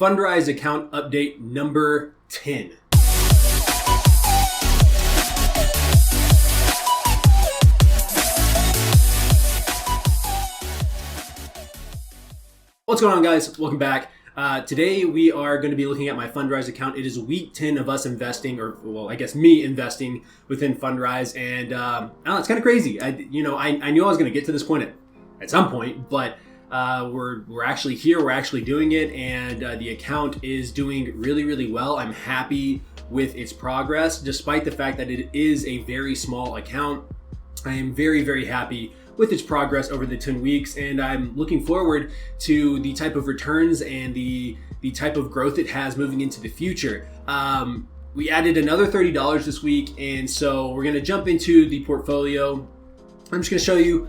Fundrise account update number 10. What's going on, guys? Welcome back. Today we are going to be looking at my Fundrise account. It is week 10 of us investing, or well, I guess me investing within Fundrise, and I don't know, it's kind of crazy. I knew I was going to get to this point at some point, but we're actually here. We're actually doing it, and the account is doing really, really well. I'm happy with its progress, despite the fact that it is a very small account. I am very, very happy with its progress over the 10 weeks, and I'm looking forward to the type of returns and the type of growth it has moving into the future. We added another $30 this week, and so we're going to jump into the portfolio. I'm just going to show you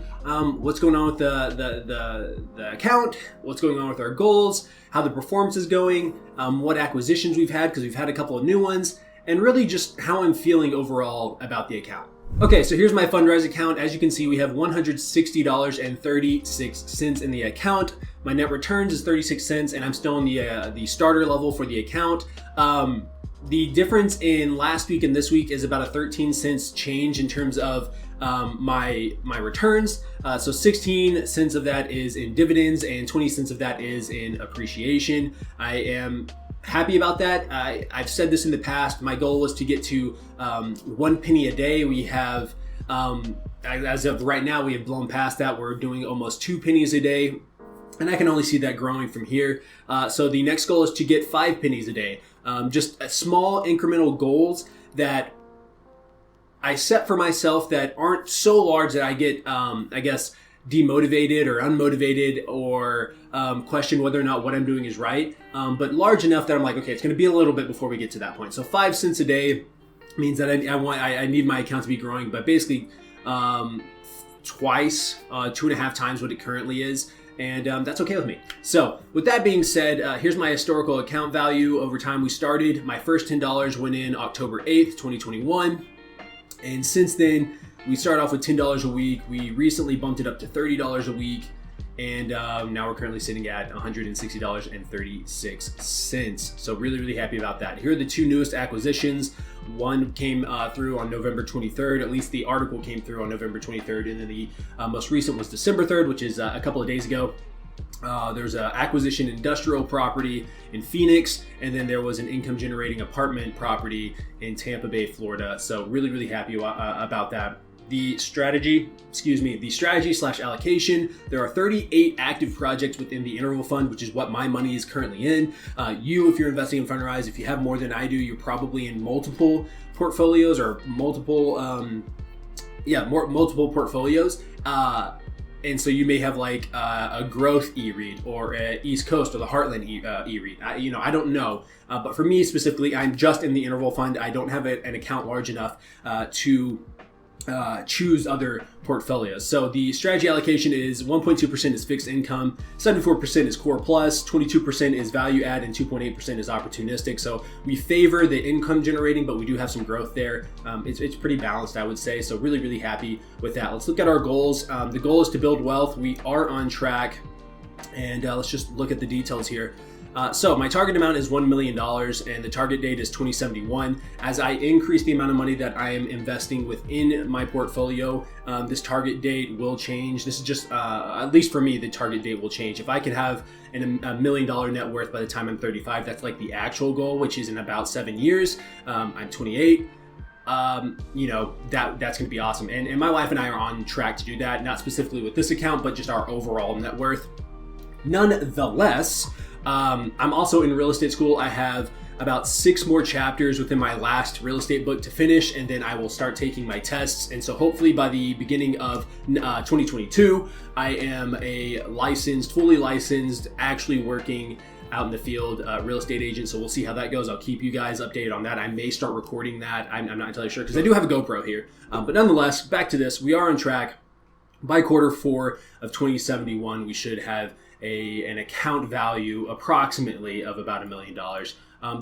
what's going on with the account, what's going on with our goals, how the performance is going, what acquisitions we've had, because we've had a couple of new ones, and really just how I'm feeling overall about the account. Okay, so here's my Fundrise account. As you can see, we have $160.36 in the account. My net returns is 36 cents, and I'm still in the starter level for the account. The difference in last week and this week is about a 13 cents change in terms of my returns. So 16 cents of that is in dividends, and 20 cents of that is in appreciation. I am happy about that. I've said this in the past. My goal was to get to 1 penny a day. We have, as of right now, we have blown past that. We're doing almost 2 pennies a day, and I can only see that growing from here. So the next goal is to get 5 pennies a day. Just small incremental goals that I set for myself that aren't so large that I get, demotivated or unmotivated or question whether or not what I'm doing is right, but large enough that I'm like, okay, it's going to be a little bit before we get to that point. So 5 cents a day means that I need my account to be growing, but basically twice, 2.5 times what it currently is, and that's okay with me. So with that being said, here's my historical account value over time. We started, my first $10 went in October 8th, 2021, and since then, we started off with $10 a week. We recently bumped it up to $30 a week, and now we're currently sitting at $160.36. So really, really happy about that. Here are the two newest acquisitions. One came through on November 23rd. At least the article came through on November 23rd, and then the most recent was December 3rd, which is a couple of days ago. There's an acquisition industrial property in Phoenix, and then there was an income generating apartment property in Tampa Bay, Florida. So really, really happy about that. The strategy / allocation. There are 38 active projects within the interval fund, which is what my money is currently in. If you're investing in Fundrise, if you have more than I do, you're probably in multiple portfolios or multiple portfolios. And so you may have like a growth e-REIT or a East Coast or the Heartland e-REIT. I don't know. But for me specifically, I'm just in the interval fund. I don't have an account large enough to choose other portfolios. So the strategy allocation is 1.2% is fixed income, 74% is core plus, 22% is value add, and 2.8% is opportunistic. So we favor the income generating, but we do have some growth there. It's pretty balanced, I would say. So really, really happy with that. Let's look at our goals. The goal is to build wealth. We are on track, and let's just look at the details here. So my target amount is $1 million, and the target date is 2071. As I increase the amount of money that I am investing within my portfolio, this target date will change. This is just, at least for me, the target date will change. If I can have a $1 million net worth by the time I'm 35, that's like the actual goal, which is in about 7 years. I'm 28. That's going to be awesome. And my wife and I are on track to do that, not specifically with this account, but just our overall net worth. Nonetheless, I'm also in real estate school. I have about 6 more chapters within my last real estate book to finish, and then I will start taking my tests. And so hopefully by the beginning of 2022, I am a fully licensed, actually working out in the field real estate agent. So we'll see how that goes. I'll keep you guys updated on that. I may start recording that. I'm not entirely sure because I do have a GoPro here. But nonetheless, back to this. We are on track. By quarter 4 of 2071, we should have an account value approximately of about $1 million.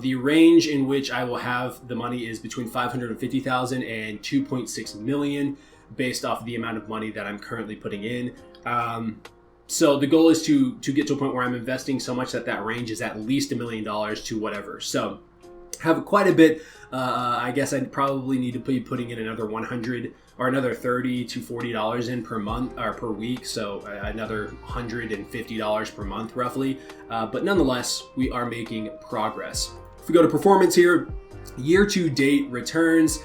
The range in which I will have the money is between $550,000 and $2.6 million based off the amount of money that I'm currently putting in. So the goal is to get to a point where I'm investing so much that range is at least $1 million to whatever. So have quite a bit. I guess I'd probably need to be putting in another 100 or another $30 to $40 in per month or per week. So another $150 per month roughly. But nonetheless, we are making progress. If we go to performance here, year to date returns.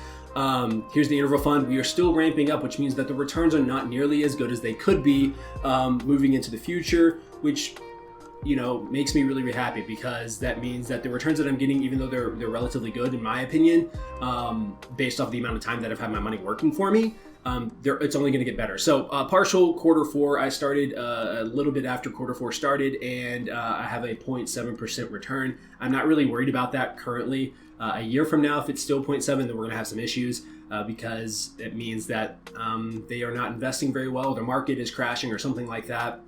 Here's the interval fund. We are still ramping up, which means that the returns are not nearly as good as they could be moving into the future, which makes me really, really happy, because that means that the returns that I'm getting, even though they're relatively good in my opinion, based off the amount of time that I've had my money working for me, it's only going to get better. So partial Q4, I started a little bit after Q4 started, and I have a 0.7% return. I'm not really worried about that currently. A year from now, if it's still 0.7, then we're going to have some issues because it means that they are not investing very well. Their market is crashing or something like that.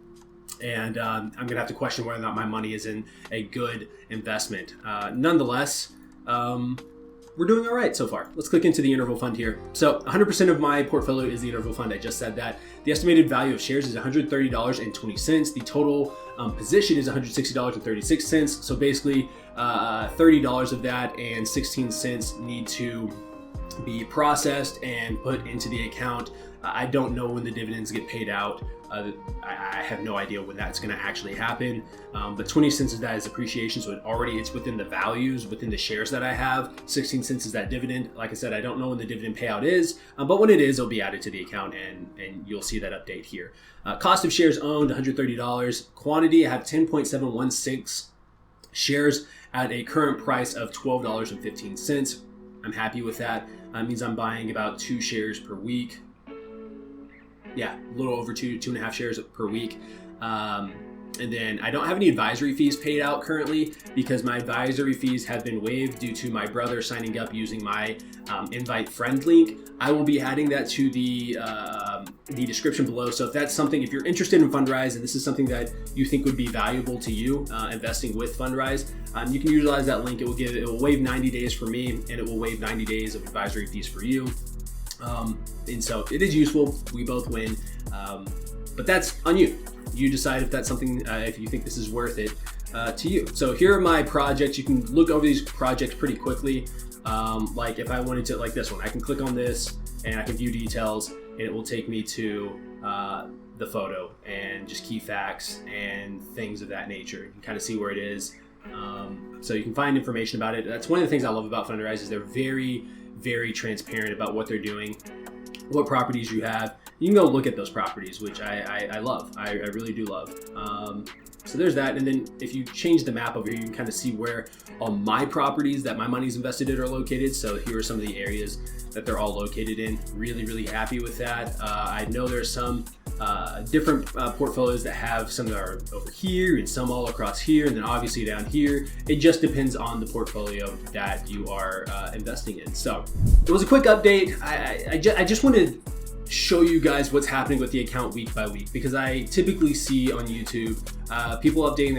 And I'm going to have to question whether or not my money is in a good investment. Nonetheless, we're doing all right so far. Let's click into the interval fund here. So 100% of my portfolio is the interval fund. I just said that. The estimated value of shares is $130.20. The total position is $160.36. So basically $30 of that and 16 cents need to be processed and put into the account. I don't know when the dividends get paid out. I have no idea when that's going to actually happen. But 20 cents of that is appreciation, so it's within the values, within the shares that I have. 16 cents is that dividend. Like I said, I don't know when the dividend payout is, but when it is, it'll be added to the account, and you'll see that update here. Cost of shares owned, $130. Quantity, I have 10.716 shares at a current price of $12.15. I'm happy with that. That means I'm buying about 2 shares per week. Yeah, a little over 2.5 shares per week. And then I don't have any advisory fees paid out currently because my advisory fees have been waived due to my brother signing up using my invite friend link. I will be adding that to the description below. So if that's something, if you're interested in Fundrise and this is something that you think would be valuable to you, investing with Fundrise, you can utilize that link. It will waive 90 days for me, and it will waive 90 days of advisory fees for you. And so it is useful. We both win. But that's on you. You decide if that's something, if you think this is worth it to you. So here are my projects. You can look over these projects pretty quickly. Like if I wanted to, like this one, I can click on this and I can view details, and it will take me to the photo and just key facts and things of that nature. You can kind of see where it is. So you can find information about it. That's one of the things I love about Fundrise is they're very, very transparent about what they're doing, what properties you have. You can go look at those properties, which I love. I really do love. So there's that. And then if you change the map over here, you can kind of see where all my properties that my money's invested in are located. So here are some of the areas that they're all located in. Really, really happy with that. I know there's some different portfolios that have some that are over here and some all across here, and then obviously down here. It just depends on the portfolio that you are investing in. So it was a quick update. I just wanted to show you guys what's happening with the account week by week, because I typically see on YouTube people updating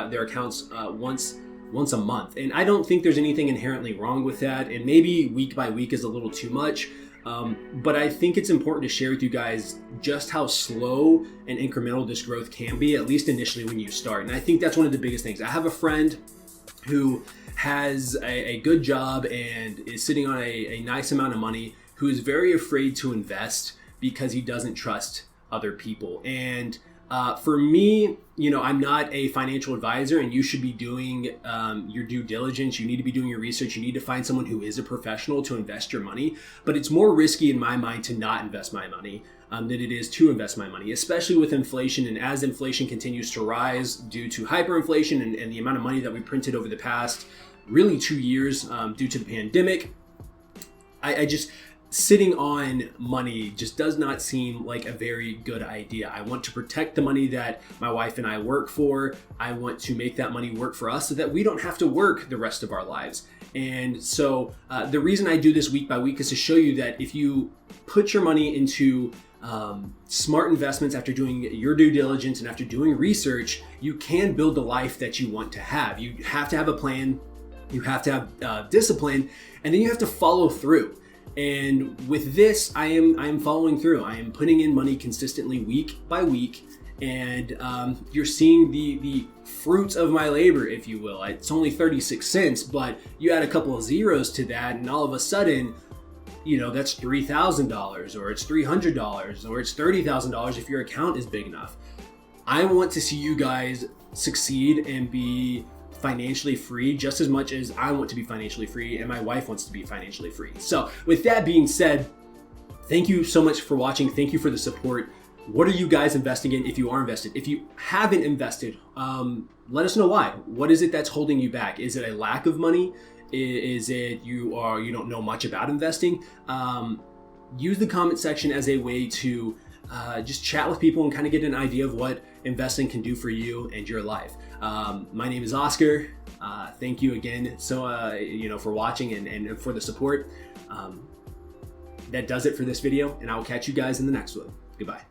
their accounts once a month, and I don't think there's anything inherently wrong with that, and maybe week by week is a little too much, but I think it's important to share with you guys just how slow and incremental this growth can be, at least initially when you start. And I think that's one of the biggest things. I have a friend who has a good job and is sitting on a nice amount of money, who is very afraid to invest because he doesn't trust other people. And for me, I'm not a financial advisor, and you should be doing your due diligence. You need to be doing your research. You need to find someone who is a professional to invest your money. But it's more risky in my mind to not invest my money than it is to invest my money, especially with inflation. And as inflation continues to rise due to hyperinflation and the amount of money that we printed over the past really 2 years due to the pandemic, I just... sitting on money just does not seem like a very good idea. I want to protect the money that my wife and I work for. I want to make that money work for us so that we don't have to work the rest of our lives. And so the reason I do this week by week is to show you that if you put your money into smart investments after doing your due diligence and after doing research, you can build the life that you want to have. You have to have a plan, you have to have discipline, and then you have to follow through. And with this, I am following through. I am putting in money consistently week by week, and you're seeing the fruits of my labor, if you will. It's only 36 cents, but you add a couple of zeros to that, and all of a sudden, you know, that's $3,000, or it's $300, or it's $30,000 if your account is big enough. I want to see you guys succeed and be financially free just as much as I want to be financially free and my wife wants to be financially free. So with that being said, thank you so much for watching. Thank you for the support. What are you guys investing in if you are invested? If you haven't invested, let us know why. What is it that's holding you back? Is it a lack of money? Is it you don't know much about investing? Use the comment section as a way to just chat with people and kind of get an idea of what investing can do for you and your life. My name is Oscar. Thank you again for watching and for the support. That does it for this video, and I will catch you guys in the next one. Goodbye.